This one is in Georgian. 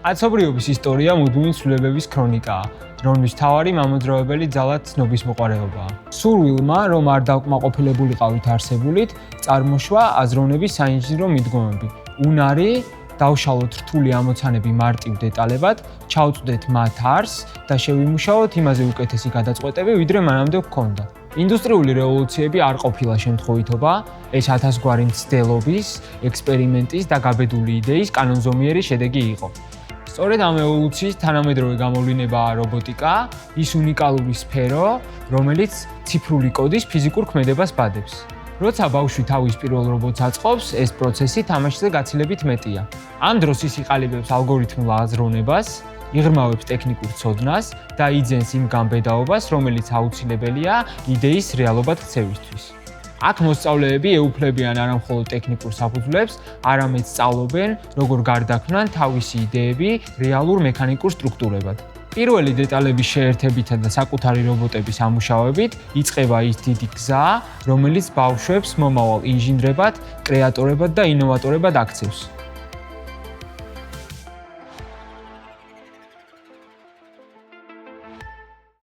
კაცობრიობის ისტორია მუდმივი ცვლილებების ქრონიკაა, რომლის მთავარი მამოძრავებელი ძალად ცნობისმოყვარეობაა. სურვილმა, რომ არ დავკმაყოფილებულიყავით არსებულით, წარმოშვა აზროვნების საინჟინრო მიდგომები. უნარი დავშალოთ რთული ამოცანები მარტივ დეტალებად, ჩავწვდეთ მათ არსს და შევიმუშაოთ იმაზე უკეთესი გადაწყვეტები, ვიდრე მანამდე გვქონდა. ინდუსტრიული რევოლუციები არ ყოფილა შემთხვევითობა, ეს ათასგვარი მცდელობის, ექსპერიმენტის და გაბედული იდეის კანონზომიერი შედეგი იყო. სწორედ ამ ევოლუციის თანამედროვე გამოვლინებაა რობოტიკა, ის უნიკალური სფერო, რომელიც ციფრული კოდის ფიზიკურ ქმედებას ბადებს. როცა ბავშვი თავის პირველ რობოტს აწყობს, ეს პროცესი თამაშზე გაცილებით მეტია. ამ დროს ის იყალიბებს ალგორითმულ აზროვნებას, იღრმავებს ტექნიკურ ცოდნას და იძენს იმ გამბედაობას, რომელიც აუცილებელია იდეის რეალობად ქცევისთვის. აქ მოსწავლეები ეუფლებიან არა მხოლოდ ტექნიკურ საფუძვლებს, არამედ სწავლობენ, როგორ გარდაქმნან თავისი იდეები რეალურ მექანიკურ სტრუქტურებად. პირველი დეტალების შეერთებითა და საკუთარი რობოტების ამუშავებით იწყება ის დიდი გზა, რომელიც ბავშვებს მომავალ ინჟინრებად, კრეატორებად და ინოვატორებად აქცევს.